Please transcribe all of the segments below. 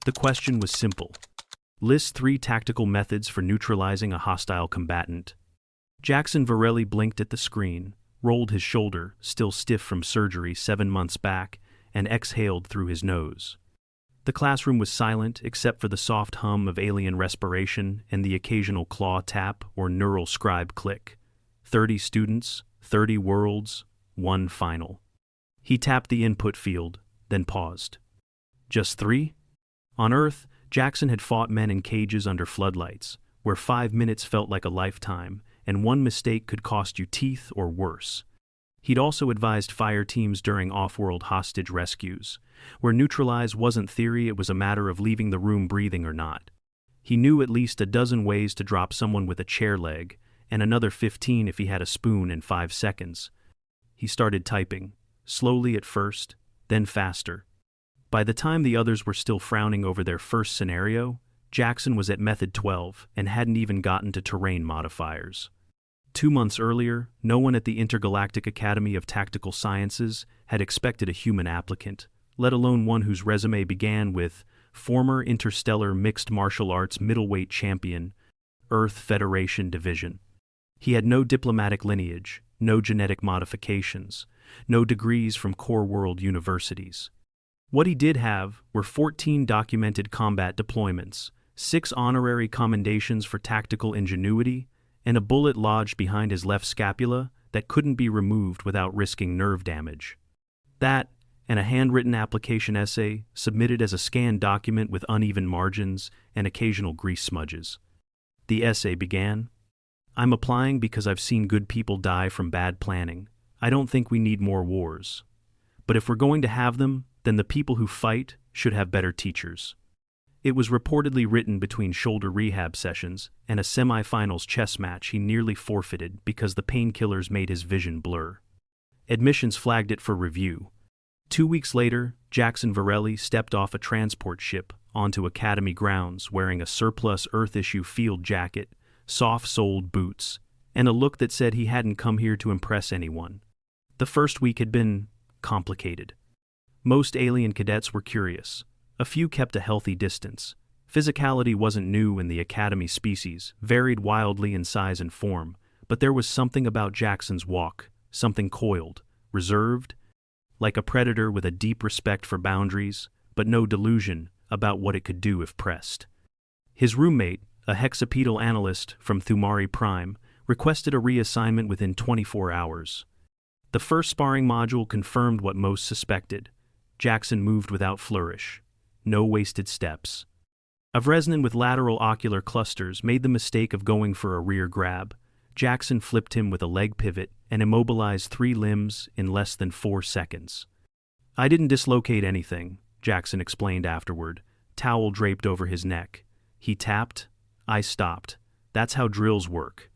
The question was simple. List 3 tactical methods for neutralizing a hostile combatant. Jackson Varelli blinked at the screen, rolled his shoulder, still stiff from surgery 7 months back, and exhaled through his nose. The classroom was silent except for the soft hum of alien respiration and the occasional claw tap or neural scribe click. 30 students, 30 worlds, 1 final. He tapped the input field, then paused. Just 3? On Earth, Jackson had fought men in cages under floodlights, where 5 minutes felt like a lifetime, and one mistake could cost you teeth or worse. He'd also advised fire teams during off-world hostage rescues, where neutralize wasn't theory, it was a matter of leaving the room breathing or not. He knew at least a dozen ways to drop someone with a chair leg, and another 15 if he had a spoon in 5 seconds. He started typing, slowly at first, then faster. By the time the others were still frowning over their first scenario, Jackson was at method 12 and hadn't even gotten to terrain modifiers. 2 months earlier, no one at the Intergalactic Academy of Tactical Sciences had expected a human applicant, let alone one whose resume began with former interstellar mixed martial arts middleweight champion, Earth Federation Division. He had no diplomatic lineage, no genetic modifications, no degrees from core world universities. What he did have were 14 documented combat deployments, 6 honorary commendations for tactical ingenuity, and a bullet lodged behind his left scapula that couldn't be removed without risking nerve damage. That, and a handwritten application essay submitted as a scanned document with uneven margins and occasional grease smudges. The essay began, "I'm applying because I've seen good people die from bad planning. I don't think we need more wars. But if we're going to have them, then the people who fight should have better teachers." It was reportedly written between shoulder rehab sessions and a semi-finals chess match he nearly forfeited because the painkillers made his vision blur. Admissions flagged it for review. 2 weeks later, Jackson Varelli stepped off a transport ship onto Academy grounds wearing a surplus Earth-issue field jacket, soft-soled boots, and a look that said he hadn't come here to impress anyone. The first week had been complicated. Most alien cadets were curious. A few kept a healthy distance. Physicality wasn't new in the Academy species, varied wildly in size and form, but there was something about Jackson's walk, something coiled, reserved, like a predator with a deep respect for boundaries, but no delusion about what it could do if pressed. His roommate, a hexapedal analyst from Thumari Prime, requested a reassignment within 24 hours. The first sparring module confirmed what most suspected. Jackson moved without flourish. No wasted steps. A Vresnin with lateral ocular clusters made the mistake of going for a rear grab. Jackson flipped him with a leg pivot and immobilized 3 limbs in less than 4 seconds. "I didn't dislocate anything," Jackson explained afterward, towel draped over his neck. "He tapped. I stopped. That's how drills work."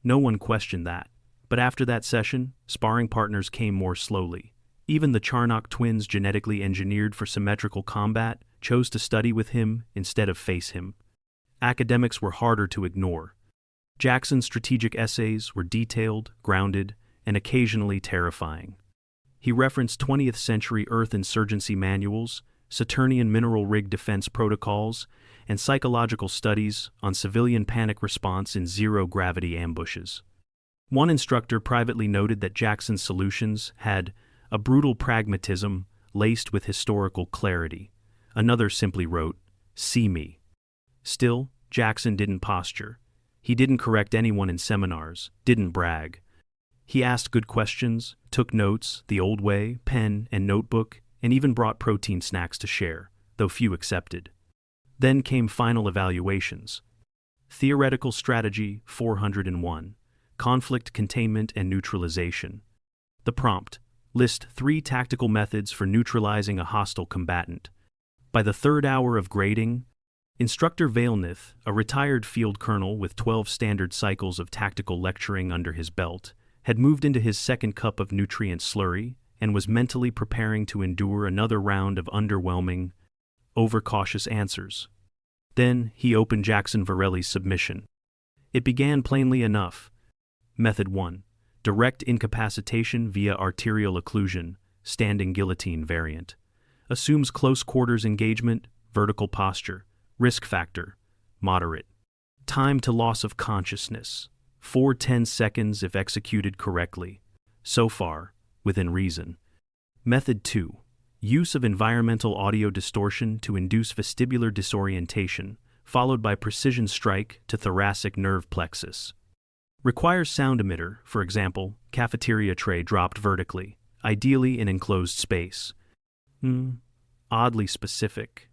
No one questioned that. But after that session, sparring partners came more slowly. Even the Charnock twins, genetically engineered for symmetrical combat, chose to study with him instead of face him. Academics were harder to ignore. Jackson's strategic essays were detailed, grounded, and occasionally terrifying. He referenced 20th century Earth insurgency manuals, Saturnian mineral rig defense protocols, and psychological studies on civilian panic response in zero-gravity ambushes. One instructor privately noted that Jackson's solutions had a brutal pragmatism laced with historical clarity. Another simply wrote, "See me." Still, Jackson didn't posture. He didn't correct anyone in seminars, didn't brag. He asked good questions, took notes the old way, pen and notebook, and even brought protein snacks to share, though few accepted. Then came final evaluations. Theoretical Strategy 401, Conflict Containment and Neutralization. The prompt, list 3 tactical methods for neutralizing a hostile combatant. By the 3rd hour of grading, Instructor Vailnith, a retired field colonel with 12 standard cycles of tactical lecturing under his belt, had moved into his 2nd cup of nutrient slurry and was mentally preparing to endure another round of underwhelming, overcautious answers. Then he opened Jackson Varelli's submission. It began plainly enough. Method 1. Direct incapacitation via arterial occlusion, standing guillotine variant. Assumes close quarters engagement, vertical posture, risk factor, moderate. Time to loss of consciousness, 4-10 seconds if executed correctly. So far, within reason. Method 2. Use of environmental audio distortion to induce vestibular disorientation, followed by precision strike to thoracic nerve plexus. Requires sound emitter, for example, cafeteria tray dropped vertically, ideally in enclosed space. Oddly specific.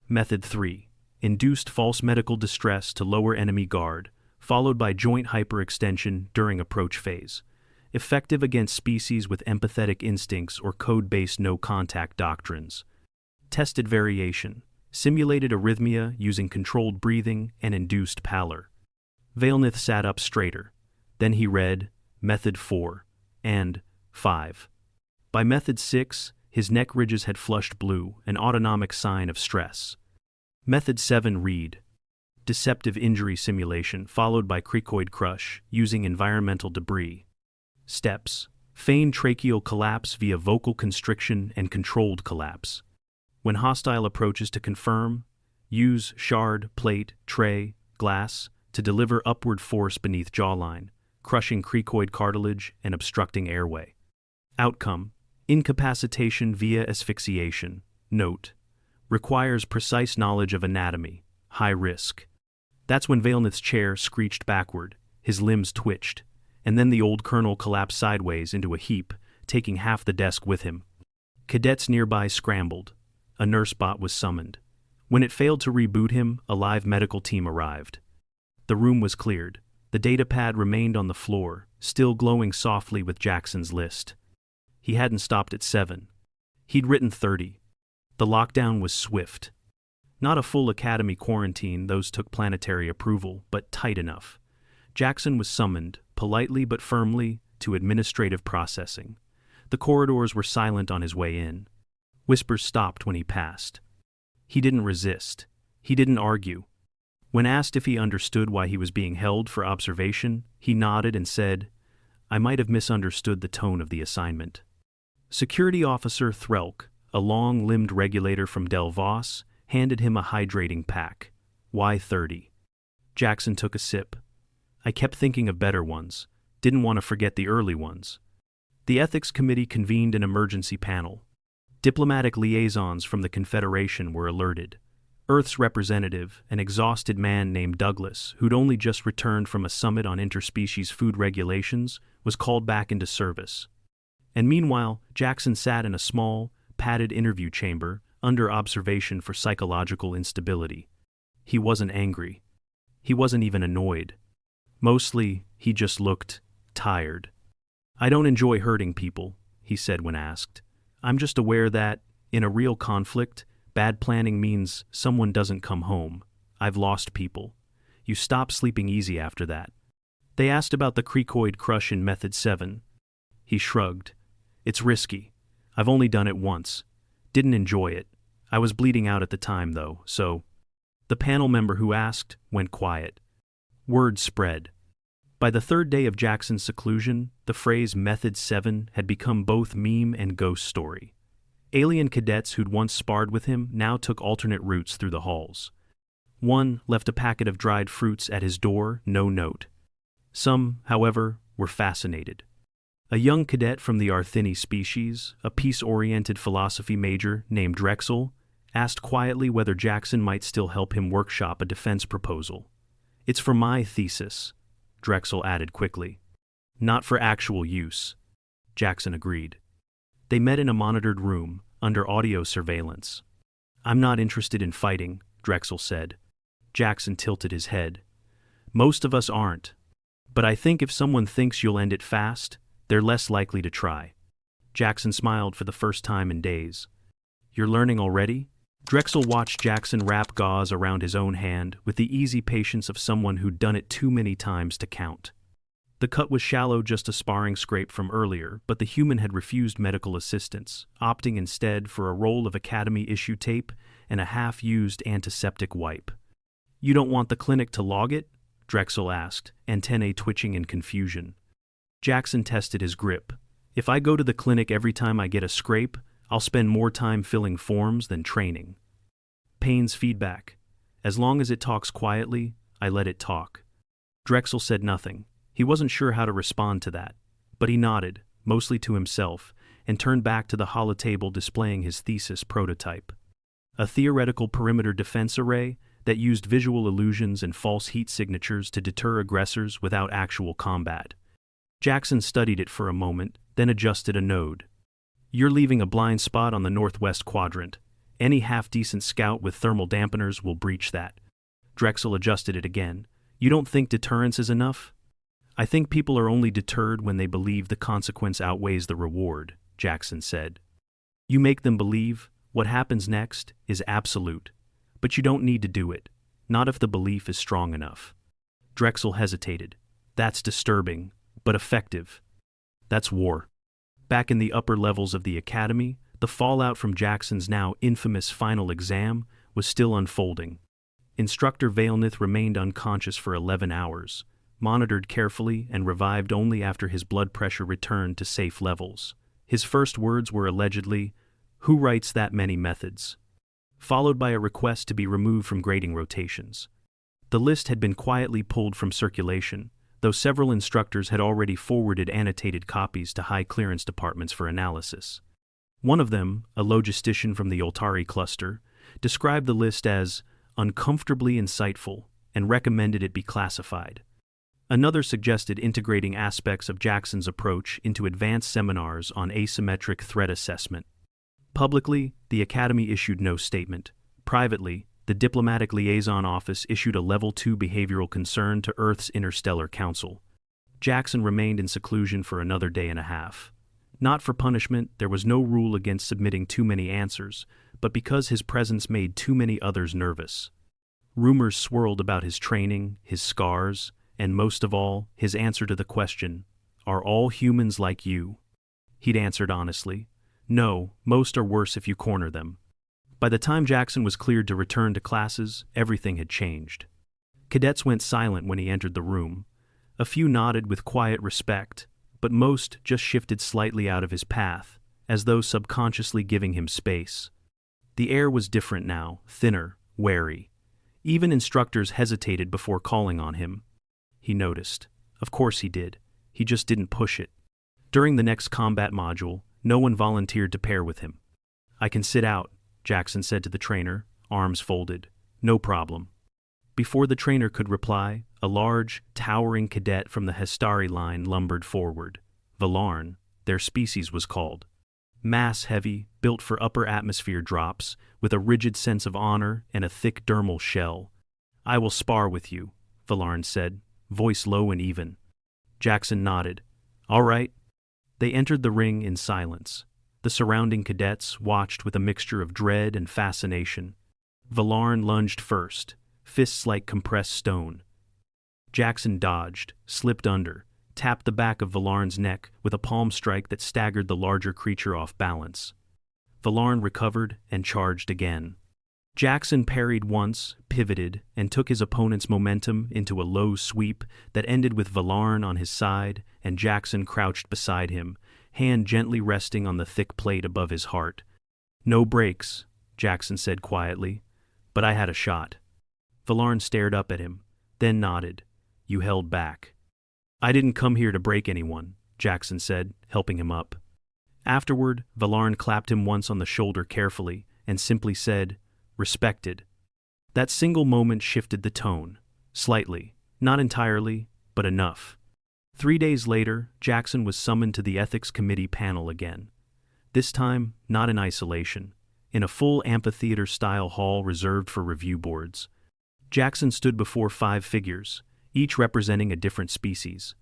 Method 3. Induced false medical distress to lower enemy guard, followed by joint hyperextension during approach phase. Effective against species with empathetic instincts or code-based no-contact doctrines. Tested variation. Simulated arrhythmia using controlled breathing and induced pallor. Vailnith sat up straighter. Then he read Method 4 and 5. By Method 6, his neck ridges had flushed blue, an autonomic sign of stress. Method 7 read deceptive injury simulation followed by cricoid crush using environmental debris. Steps. Feign tracheal collapse via vocal constriction and controlled collapse. When hostile approaches to confirm, use shard, plate, tray, glass to deliver upward force beneath jawline, crushing cricoid cartilage and obstructing airway. Outcome. Incapacitation via asphyxiation. Note. Requires precise knowledge of anatomy. High risk. That's when Vailnith's chair screeched backward, his limbs twitched, and then the old colonel collapsed sideways into a heap, taking half the desk with him. Cadets nearby scrambled. A nurse bot was summoned. When it failed to reboot him, a live medical team arrived. The room was cleared. The datapad remained on the floor, still glowing softly with Jackson's list. He hadn't stopped at 7. He'd written 30. The lockdown was swift. Not a full academy quarantine, those took planetary approval, but tight enough. Jackson was summoned, politely but firmly, to administrative processing. The corridors were silent on his way in. Whispers stopped when he passed. He didn't resist. He didn't argue. When asked if he understood why he was being held for observation, he nodded and said, "I might have misunderstood the tone of the assignment." Security Officer Threlk, a long-limbed regulator from Del Vos, handed him a hydrating pack. Y30. Jackson took a sip. "I kept thinking of better ones. Didn't want to forget the early ones." The Ethics Committee convened an emergency panel. Diplomatic liaisons from the Confederation were alerted. Earth's representative, an exhausted man named Douglas, who'd only just returned from a summit on interspecies food regulations, was called back into service. And meanwhile, Jackson sat in a small, padded interview chamber, under observation for psychological instability. He wasn't angry. He wasn't even annoyed. Mostly, he just looked tired. "I don't enjoy hurting people," he said when asked. "I'm just aware that, in a real conflict, bad planning means someone doesn't come home. I've lost people. You stop sleeping easy after that." They asked about the cricoid crush in Method 7. He shrugged. "It's risky. I've only done it once. Didn't enjoy it. I was bleeding out at the time, though, so..." The panel member who asked went quiet. Word spread. By the third day of Jackson's seclusion, the phrase Method 7 had become both meme and ghost story. Alien cadets who'd once sparred with him now took alternate routes through the halls. One left a packet of dried fruits at his door, no note. Some, however, were fascinated. A young cadet from the Arthini species, a peace-oriented philosophy major named Drexel, asked quietly whether Jackson might still help him workshop a defense proposal. "It's for my thesis," Drexel added quickly. "Not for actual use," Jackson agreed. They met in a monitored room, under audio surveillance. "I'm not interested in fighting," Drexel said. Jackson tilted his head. "Most of us aren't. But I think if someone thinks you'll end it fast, they're less likely to try." Jackson smiled for the first time in days. "You're learning already?" Drexel watched Jackson wrap gauze around his own hand with the easy patience of someone who'd done it too many times to count. The cut was shallow, just a sparring scrape from earlier, but the human had refused medical assistance, opting instead for a roll of Academy-issue tape and a half-used antiseptic wipe. "You don't want the clinic to log it?" Drexel asked, antennae twitching in confusion. Jackson tested his grip. "If I go to the clinic every time I get a scrape, I'll spend more time filling forms than training." Payne's feedback. As long as it talks quietly, I let it talk. Drexel said nothing. He wasn't sure how to respond to that. But he nodded, mostly to himself, and turned back to the holotable displaying his thesis prototype. A theoretical perimeter defense array that used visual illusions and false heat signatures to deter aggressors without actual combat. Jackson studied it for a moment, then adjusted a node. You're leaving a blind spot on the northwest quadrant. Any half-decent scout with thermal dampeners will breach that. Drexel adjusted it again. You don't think deterrence is enough? I think people are only deterred when they believe the consequence outweighs the reward, Jackson said. You make them believe what happens next is absolute, but you don't need to do it, not if the belief is strong enough. Drexel hesitated. That's disturbing, but effective. That's war. Back in the upper levels of the academy, the fallout from Jackson's now infamous final exam was still unfolding. Instructor Vailnith remained unconscious for 11 hours, monitored carefully and revived only after his blood pressure returned to safe levels. His first words were allegedly, "Who writes that many methods?" followed by a request to be removed from grading rotations. The list had been quietly pulled from circulation, though several instructors had already forwarded annotated copies to high clearance departments for analysis. One of them, a logistician from the Oltari cluster, described the list as uncomfortably insightful and recommended it be classified. Another suggested integrating aspects of Jackson's approach into advanced seminars on asymmetric threat assessment. Publicly, the Academy issued no statement. Privately, the Diplomatic Liaison Office issued a Level 2 behavioral concern to Earth's Interstellar Council. Jackson remained in seclusion for another day and a half. Not for punishment, there was no rule against submitting too many answers, but because his presence made too many others nervous. Rumors swirled about his training, his scars, and most of all, his answer to the question, "Are all humans like you?" He'd answered honestly, "No, most are worse if you corner them." By the time Jackson was cleared to return to classes, everything had changed. Cadets went silent when he entered the room. A few nodded with quiet respect, but most just shifted slightly out of his path, as though subconsciously giving him space. The air was different now, thinner, wary. Even instructors hesitated before calling on him. He noticed. Of course he did. He just didn't push it. During the next combat module, no one volunteered to pair with him. "I can sit out," Jackson said to the trainer, arms folded. "No problem." Before the trainer could reply, a large, towering cadet from the Hestari line lumbered forward. Valarn, their species was called. Mass-heavy, built for upper atmosphere drops, with a rigid sense of honor and a thick dermal shell. "I will spar with you," Valarn said, voice low and even. Jackson nodded. "All right." They entered the ring in silence. The surrounding cadets watched with a mixture of dread and fascination. Valarn lunged first, fists like compressed stone. Jackson dodged, slipped under, tapped the back of Valarn's neck with a palm strike that staggered the larger creature off balance. Valarn recovered and charged again. Jackson parried once, pivoted, and took his opponent's momentum into a low sweep that ended with Valarn on his side and Jackson crouched beside him, hand gently resting on the thick plate above his heart. "No breaks," Jackson said quietly, "but I had a shot." Valarn stared up at him, then nodded. "You held back." "I didn't come here to break anyone," Jackson said, helping him up. Afterward, Valarn clapped him once on the shoulder carefully and simply said, "Respected." That single moment shifted the tone. Slightly. Not entirely, but enough. 3 days later, Jackson was summoned to the ethics committee panel again. This time, not in isolation. In a full amphitheater-style hall reserved for review boards. Jackson stood before 5 figures, each representing a different species.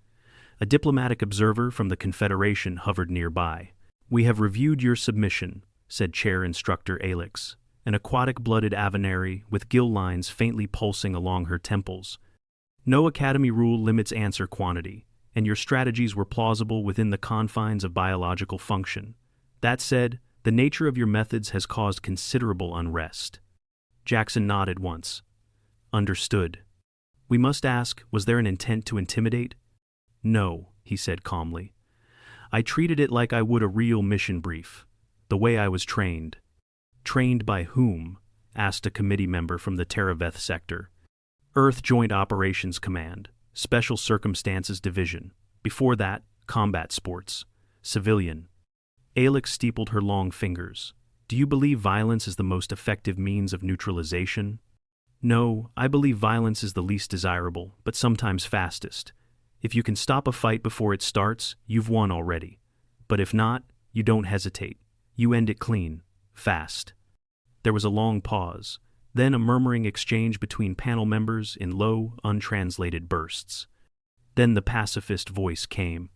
A diplomatic observer from the Confederation hovered nearby. "We have reviewed your submission," said Chair Instructor Alix, an aquatic-blooded avenary with gill lines faintly pulsing along her temples. "No Academy rule limits answer quantity, and your strategies were plausible within the confines of biological function. That said, the nature of your methods has caused considerable unrest." Jackson nodded once. "Understood." "We must ask, was there an intent to intimidate?" "No," he said calmly. "I treated it like I would a real mission brief. The way I was trained." "Trained by whom?" asked a committee member from the Teraveth sector. Earth Joint Operations Command, Special Circumstances Division. Before that, Combat Sports. Civilian. Alex steepled her long fingers. Do you believe violence is the most effective means of neutralization? No, I believe violence is the least desirable, but sometimes fastest. If you can stop a fight before it starts, you've won already. But if not, you don't hesitate. You end it clean. Fast. There was a long pause, then a murmuring exchange between panel members in low, untranslated bursts. Then the pacifist voice came.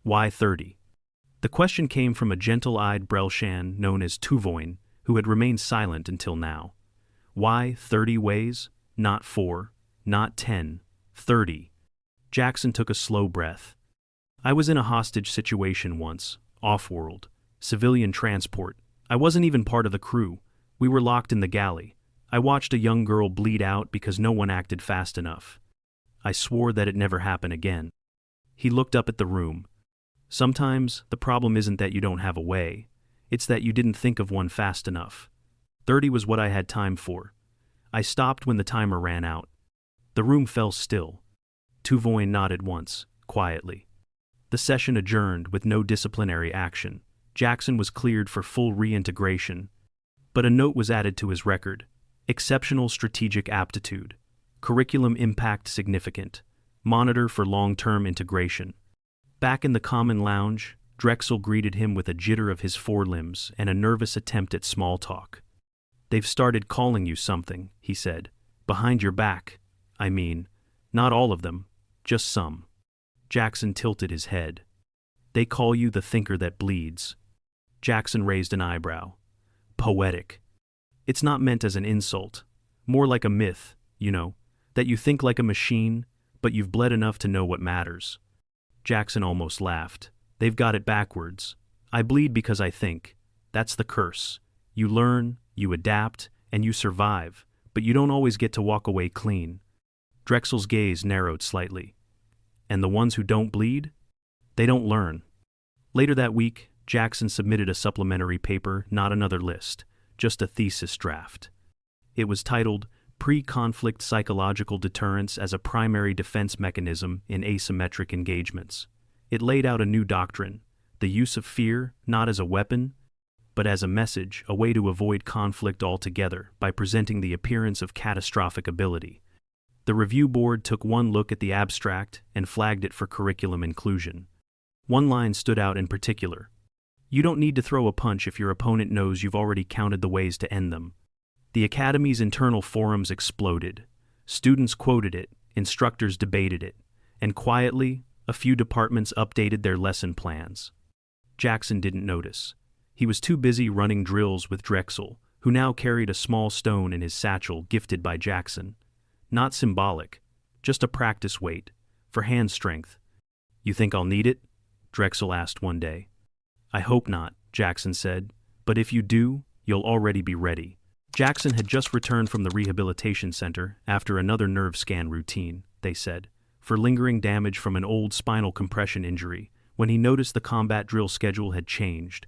Why 30? The question came from a gentle-eyed Brelshan known as Tuvoin, who had remained silent until now. Why 30 ways? Not 4, not 10, 30. Jackson took a slow breath. I was in a hostage situation once, off-world, civilian transport. I wasn't even part of the crew. We were locked in the galley. I watched a young girl bleed out because no one acted fast enough. I swore that it never happened again. He looked up at the room. Sometimes the problem isn't that you don't have a way. It's that you didn't think of one fast enough. 30 was what I had time for. I stopped when the timer ran out. The room fell still. Tuvoin nodded once, quietly. The session adjourned with no disciplinary action. Jackson was cleared for full reintegration. But a note was added to his record. Exceptional strategic aptitude. Curriculum impact significant. Monitor for long-term integration. Back in the common lounge, Drexel greeted him with a jitter of his forelimbs and a nervous attempt at small talk. They've started calling you something, he said. Behind your back. I mean, not all of them, just some. Jackson tilted his head. They call you the thinker that bleeds. Jackson raised an eyebrow. Poetic. It's not meant as an insult. More like a myth, you know, that you think like a machine, but you've bled enough to know what matters. Jackson almost laughed. They've got it backwards. I bleed because I think. That's the curse. You learn, you adapt, and you survive, but you don't always get to walk away clean. Drexel's gaze narrowed slightly. And the ones who don't bleed? They don't learn. Later that week, Jackson submitted a supplementary paper, not another list, just a thesis draft. It was titled Pre-Conflict Psychological Deterrence as a Primary Defense Mechanism in Asymmetric Engagements. It laid out a new doctrine, the use of fear not as a weapon, but as a message, a way to avoid conflict altogether by presenting the appearance of catastrophic ability. The review board took one look at the abstract and flagged it for curriculum inclusion. One line stood out in particular. You don't need to throw a punch if your opponent knows you've already counted the ways to end them. The Academy's internal forums exploded. Students quoted it, instructors debated it, and quietly, a few departments updated their lesson plans. Jackson didn't notice. He was too busy running drills with Drexel, who now carried a small stone in his satchel gifted by Jackson. Not symbolic, just a practice weight, for hand strength. You think I'll need it? Drexel asked one day. I hope not, Jackson said, but if you do, you'll already be ready. Jackson had just returned from the rehabilitation center after another nerve scan routine, they said, for lingering damage from an old spinal compression injury, when he noticed the combat drill schedule had changed.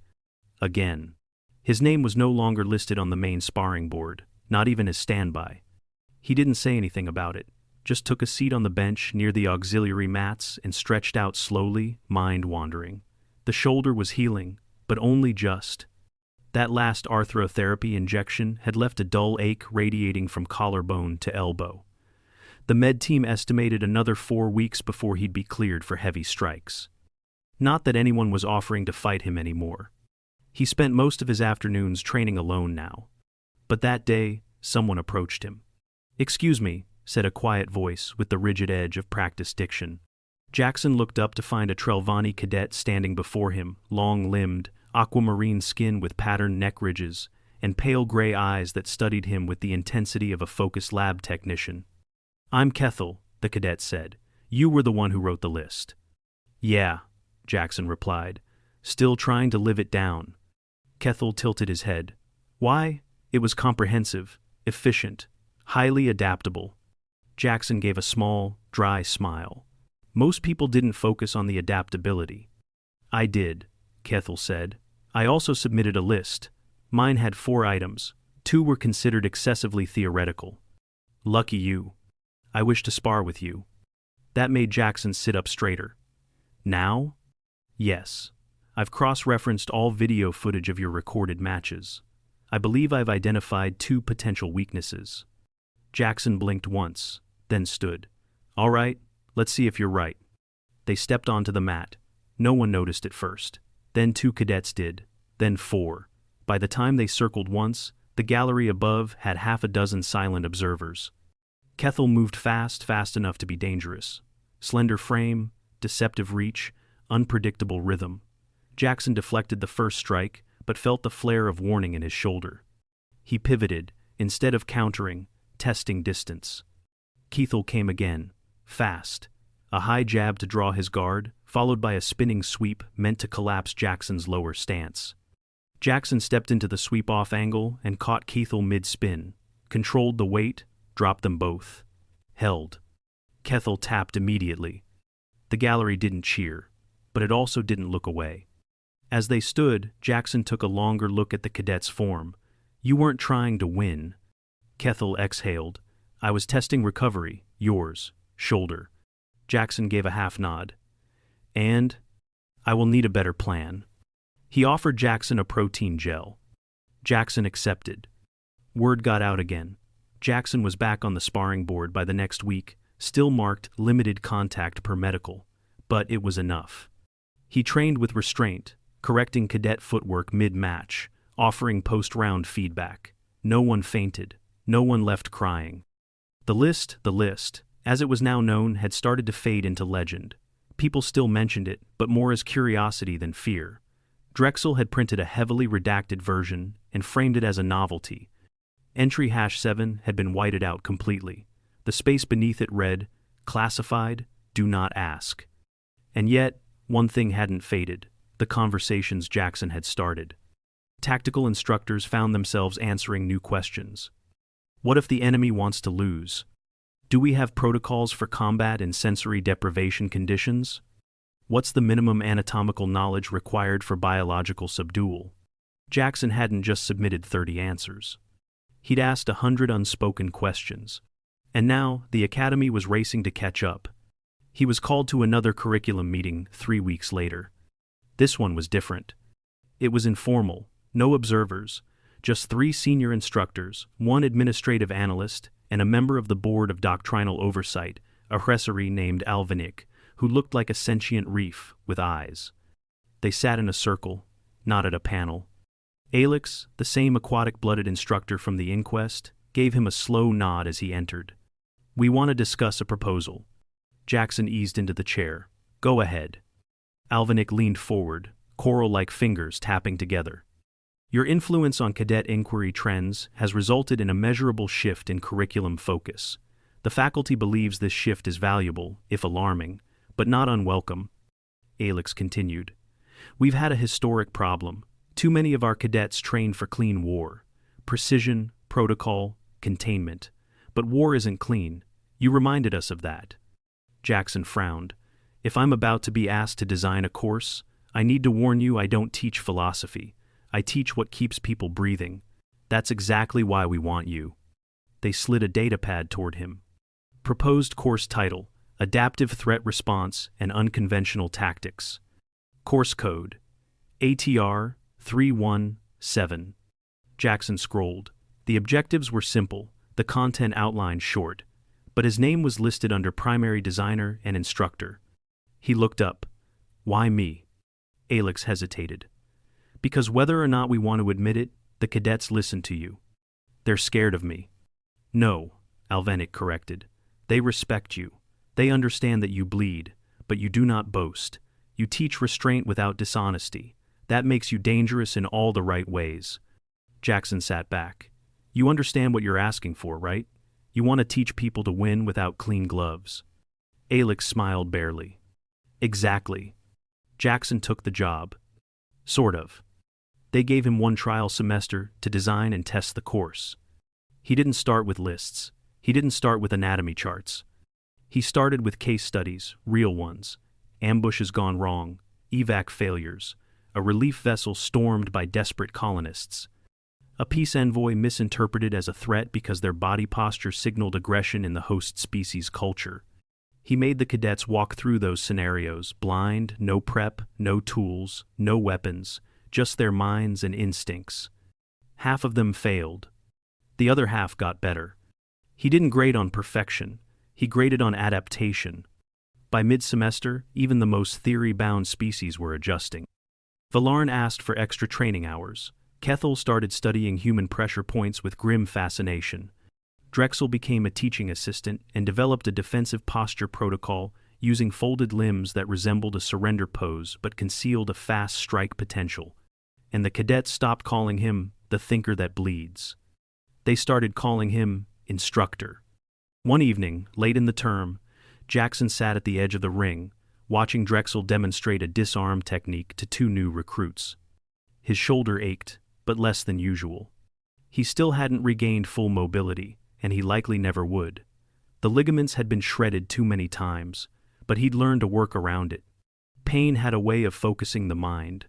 Again. His name was no longer listed on the main sparring board, not even as standby. He didn't say anything about it, just took a seat on the bench near the auxiliary mats and stretched out slowly, mind wandering. The shoulder was healing, but only just. That last arthrotherapy injection had left a dull ache radiating from collarbone to elbow. The med team estimated another 4 weeks before he'd be cleared for heavy strikes. Not that anyone was offering to fight him anymore. He spent most of his afternoons training alone now. But that day, someone approached him. Excuse me, said a quiet voice with the rigid edge of practiced diction. Jackson looked up to find a Trelvani cadet standing before him, long-limbed, aquamarine skin with patterned neck ridges, and pale gray eyes that studied him with the intensity of a focused lab technician. I'm Kethel, the cadet said. You were the one who wrote the list. Yeah, Jackson replied, still trying to live it down. Kethel tilted his head. Why? It was comprehensive, efficient, highly adaptable. Jackson gave a small, dry smile. Most people didn't focus on the adaptability. I did, Kethel said. I also submitted a list. Mine had 4 items. 2 were considered excessively theoretical. Lucky you. I wish to spar with you. That made Jackson sit up straighter. Now? Yes. I've cross-referenced all video footage of your recorded matches. I believe I've identified 2 potential weaknesses. Jackson blinked once, then stood. All right, let's see if you're right. They stepped onto the mat. No one noticed at first. Then 2 cadets did. Then 4. By the time they circled once, the gallery above had half a dozen silent observers. Kethel moved fast enough to be dangerous. Slender frame, deceptive reach, unpredictable rhythm. Jackson deflected the first strike, but felt the flare of warning in his shoulder. He pivoted, instead of countering, testing distance. Kethel came again, fast. A high jab to draw his guard, followed by a spinning sweep meant to collapse Jackson's lower stance. Jackson stepped into the sweep-off angle and caught Kethel mid-spin, controlled the weight, dropped them both. Held. Kethel tapped immediately. The gallery didn't cheer, but it also didn't look away. As they stood, Jackson took a longer look at the cadet's form. You weren't trying to win. Kethel exhaled. I was testing recovery, yours, shoulder. Jackson gave a half nod. And? I will need a better plan. He offered Jackson a protein gel. Jackson accepted. Word got out again. Jackson was back on the sparring board by the next week, still marked limited contact per medical, but it was enough. He trained with restraint, correcting cadet footwork mid-match, offering post-round feedback. No one fainted. No one left crying. The list, as it was now known, had started to fade into legend. People still mentioned it, but more as curiosity than fear. Drexel had printed a heavily redacted version and framed it as a novelty. Entry #7 had been whited out completely. The space beneath it read, "Classified, do not ask." And yet, one thing hadn't faded: the conversations Jackson had started. Tactical instructors found themselves answering new questions. What if the enemy wants to lose? Do we have protocols for combat in sensory deprivation conditions? What's the minimum anatomical knowledge required for biological subdual? Jackson hadn't just submitted 30 answers. He'd asked 100 unspoken questions. And now, the academy was racing to catch up. He was called to another curriculum meeting 3 weeks later. This one was different. It was informal, no observers, just 3 senior instructors, 1 administrative analyst, and a member of the board of doctrinal oversight, a Hressery named Alvanik, who looked like a sentient reef with eyes. They sat in a circle, not at a panel. Alex, the same aquatic-blooded instructor from the inquest, gave him a slow nod as he entered. We want to discuss a proposal. Jackson eased into the chair. Go ahead. Alvanik leaned forward, coral-like fingers tapping together. Your influence on cadet inquiry trends has resulted in a measurable shift in curriculum focus. The faculty believes this shift is valuable, if alarming, but not unwelcome. Alex continued. We've had a historic problem. Too many of our cadets train for clean war. Precision, protocol, containment. But war isn't clean. You reminded us of that. Jackson frowned. If I'm about to be asked to design a course, I need to warn you I don't teach philosophy. I teach what keeps people breathing. That's exactly why we want you. They slid a datapad toward him. Proposed course title, Adaptive Threat Response and Unconventional Tactics. Course code, ATR 317. Jackson scrolled. The objectives were simple, the content outline short, but his name was listed under primary designer and instructor. He looked up. Why me? Alex hesitated. Because whether or not we want to admit it, the cadets listen to you. They're scared of me. No, Alvanik corrected. They respect you. They understand that you bleed, but you do not boast. You teach restraint without dishonesty. That makes you dangerous in all the right ways. Jackson sat back. You understand what you're asking for, right? You want to teach people to win without clean gloves. Alex smiled barely. Exactly. Jackson took the job. Sort of. They gave him 1 trial semester to design and test the course. He didn't start with lists. He didn't start with anatomy charts. He started with case studies, real ones. Ambushes gone wrong, evac failures, a relief vessel stormed by desperate colonists. A peace envoy misinterpreted as a threat because their body posture signaled aggression in the host species' culture. He made the cadets walk through those scenarios, blind, no prep, no tools, no weapons, just their minds and instincts. Half of them failed. The other half got better. He didn't grade on perfection. He graded on adaptation. By mid-semester, even the most theory-bound species were adjusting. Valarn asked for extra training hours. Kethel started studying human pressure points with grim fascination. Drexel became a teaching assistant and developed a defensive posture protocol using folded limbs that resembled a surrender pose but concealed a fast strike potential. And the cadets stopped calling him the thinker that bleeds. They started calling him Instructor. One evening, late in the term, Jackson sat at the edge of the ring, watching Drexel demonstrate a disarm technique to two new recruits. His shoulder ached, but less than usual. He still hadn't regained full mobility, and he likely never would. The ligaments had been shredded too many times, but he'd learned to work around it. Pain had a way of focusing the mind.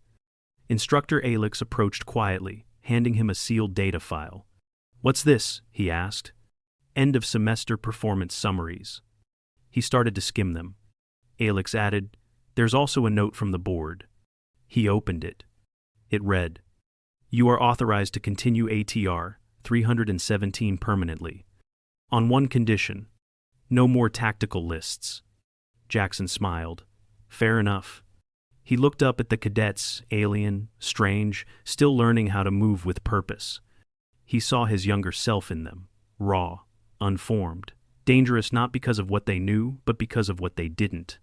Instructor Alex approached quietly, handing him a sealed data file. "What's this?" he asked. "End of semester performance summaries." He started to skim them. Alex added, "There's also a note from the board." He opened it. It read, "You are authorized to continue ATR 317 permanently. On one condition, no more tactical lists." Jackson smiled. Fair enough. He looked up at the cadets, alien, strange, still learning how to move with purpose. He saw his younger self in them, raw, unformed, dangerous not because of what they knew, but because of what they didn't.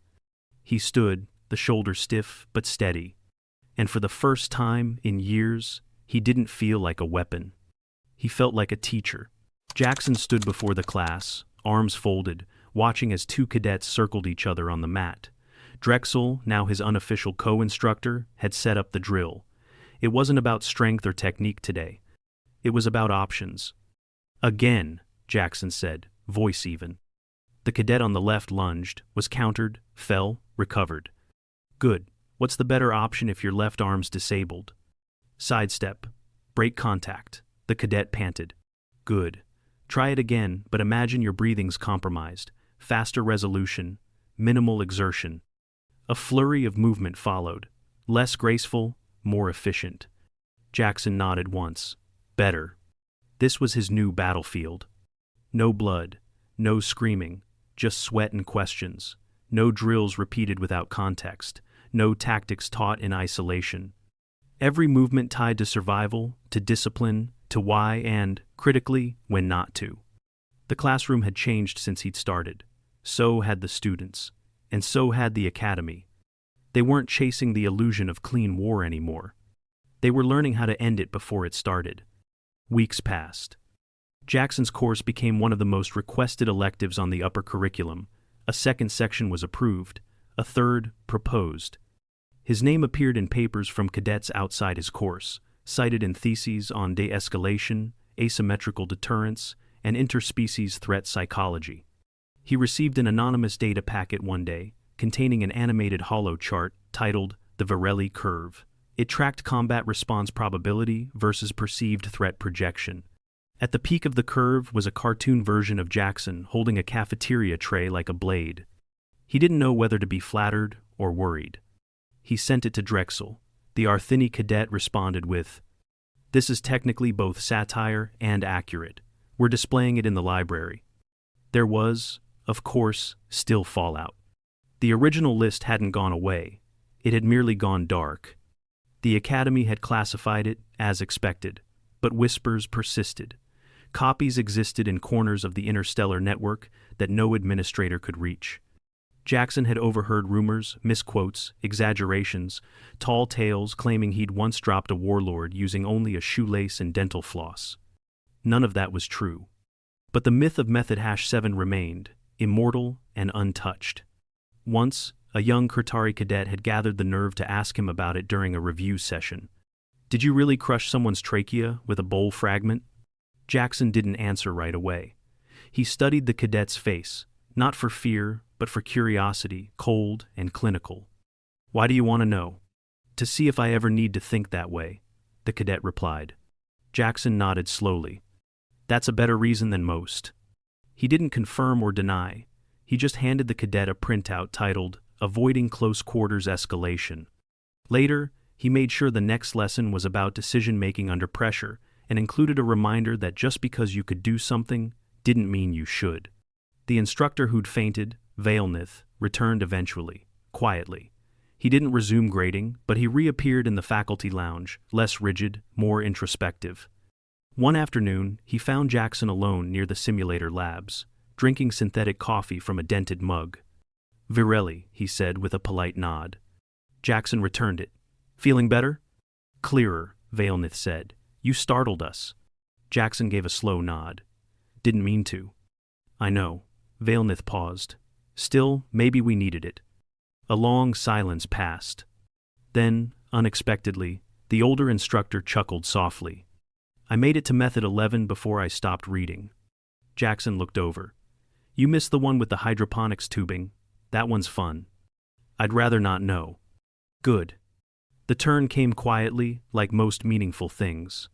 He stood, the shoulders stiff but steady, and for the first time in years, he didn't feel like a weapon. He felt like a teacher. Jackson stood before the class, arms folded, watching as two cadets circled each other on the mat. Drexel, now his unofficial co-instructor, had set up the drill. It wasn't about strength or technique today. It was about options. "Again," Jackson said, voice even. The cadet on the left lunged, was countered, fell, recovered. "Good. What's the better option if your left arm's disabled?" "Sidestep. Break contact," the cadet panted. "Good. Try it again, but imagine your breathing's compromised. Faster resolution, minimal exertion." A flurry of movement followed. Less graceful, more efficient. Jackson nodded once. Better. This was his new battlefield. No blood, no screaming, just sweat and questions. No drills repeated without context. No tactics taught in isolation. Every movement tied to survival, to discipline, to why and, critically, when not to. The classroom had changed since he'd started. So had the students. And so had the academy. They weren't chasing the illusion of clean war anymore. They were learning how to end it before it started. Weeks passed. Jackson's course became one of the most requested electives on the upper curriculum. A second section was approved. A third, proposed. His name appeared in papers from cadets outside his course, cited in theses on de-escalation, asymmetrical deterrence, and interspecies threat psychology. He received an anonymous data packet one day, containing an animated holo chart titled the Varelli Curve. It tracked combat response probability versus perceived threat projection. At the peak of the curve was a cartoon version of Jackson holding a cafeteria tray like a blade. He didn't know whether to be flattered or worried. He sent it to Drexel. The Arthini cadet responded with, "This is technically both satire and accurate. We're displaying it in the library." There was, of course, still fallout. The original list hadn't gone away. It had merely gone dark. The Academy had classified it as expected, but whispers persisted. Copies existed in corners of the interstellar network that no administrator could reach. Jackson had overheard rumors, misquotes, exaggerations, tall tales claiming he'd once dropped a warlord using only a shoelace and dental floss. None of that was true. But the myth of Method #7 remained, immortal and untouched. Once, a young Kurtari cadet had gathered the nerve to ask him about it during a review session. "Did you really crush someone's trachea with a bowl fragment?" Jackson didn't answer right away. He studied the cadet's face, not for fear, but for curiosity, cold and clinical. "Why do you want to know?" "To see if I ever need to think that way," the cadet replied. Jackson nodded slowly. That's a better reason than most. He didn't confirm or deny. He just handed the cadet a printout titled, Avoiding Close Quarters Escalation. Later, he made sure the next lesson was about decision-making under pressure and included a reminder that just because you could do something didn't mean you should. The instructor who'd fainted, Vailnith, returned eventually, quietly. He didn't resume grading, but he reappeared in the faculty lounge, less rigid, more introspective. One afternoon, he found Jackson alone near the simulator labs, drinking synthetic coffee from a dented mug. "Virelli," he said with a polite nod. Jackson returned it. "Feeling better?" "Clearer," Vailnith said. "You startled us." Jackson gave a slow nod. "Didn't mean to." "I know." Vailnith paused. "Still, maybe we needed it." A long silence passed. Then, unexpectedly, the older instructor chuckled softly. "I made it to Method 11 before I stopped reading." Jackson looked over. "You missed the one with the hydroponics tubing. That one's fun." "I'd rather not know." "Good." The turn came quietly, like most meaningful things.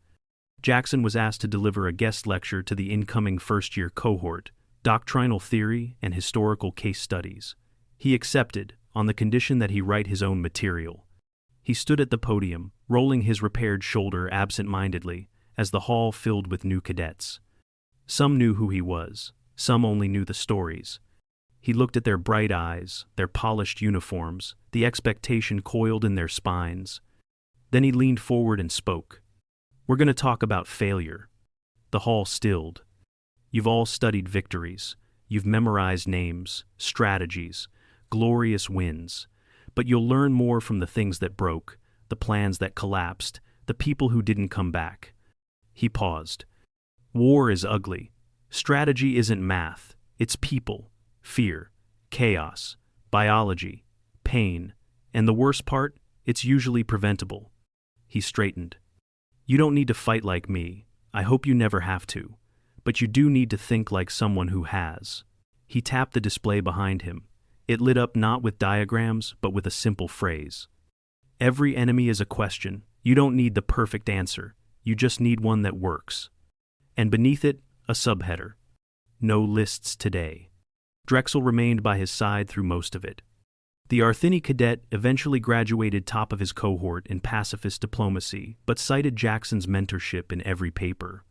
Jackson was asked to deliver a guest lecture to the incoming first-year cohort, Doctrinal Theory and Historical Case Studies. He accepted, on the condition that he write his own material. He stood at the podium, rolling his repaired shoulder absent-mindedly, as the hall filled with new cadets. Some knew who he was, some only knew the stories. He looked at their bright eyes, their polished uniforms, the expectation coiled in their spines. Then he leaned forward and spoke. "We're going to talk about failure." The hall stilled. "You've all studied victories. You've memorized names, strategies, glorious wins. But you'll learn more from the things that broke, the plans that collapsed, the people who didn't come back." He paused. "War is ugly. Strategy isn't math. It's people, fear, chaos, biology, pain, and the worst part, it's usually preventable." He straightened. "You don't need to fight like me. I hope you never have to. But you do need to think like someone who has." He tapped the display behind him. It lit up not with diagrams, but with a simple phrase. "Every enemy is a question. You don't need the perfect answer. You just need one that works." And beneath it, a subheader. "No lists today." Drexel remained by his side through most of it. The Arthini cadet eventually graduated top of his cohort in pacifist diplomacy, but cited Jackson's mentorship in every paper.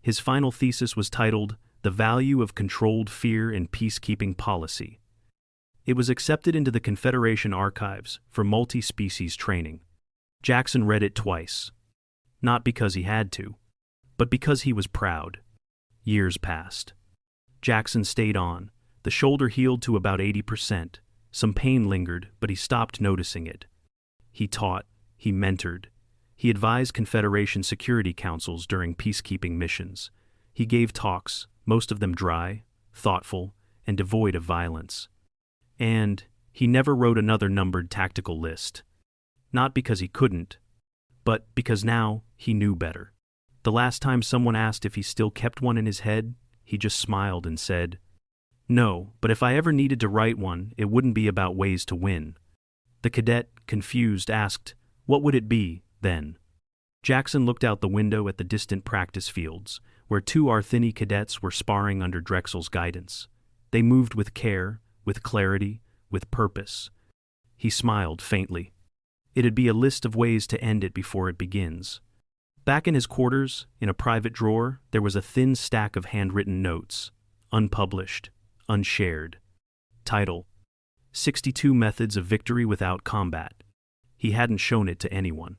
His final thesis was titled, "The Value of Controlled Fear in Peacekeeping Policy." It was accepted into the Confederation archives for multi-species training. Jackson read it twice. Not because he had to, but because he was proud. Years passed. Jackson stayed on. The shoulder healed to about 80%. Some pain lingered, but he stopped noticing it. He taught, he mentored. He advised Confederation security councils during peacekeeping missions. He gave talks, most of them dry, thoughtful, and devoid of violence. And he never wrote another numbered tactical list. Not because he couldn't, but because now he knew better. The last time someone asked if he still kept one in his head, he just smiled and said, "No, but if I ever needed to write one, it wouldn't be about ways to win." The cadet, confused, asked, "What would it be, then?" Jackson looked out the window at the distant practice fields, where two Arthini cadets were sparring under Drexel's guidance. They moved with care, with clarity, with purpose. He smiled faintly. It'd be a list of ways to end it before it begins. Back in his quarters, in a private drawer, there was a thin stack of handwritten notes, unpublished, unshared. Title: 62 Methods of Victory Without Combat. He hadn't shown it to anyone.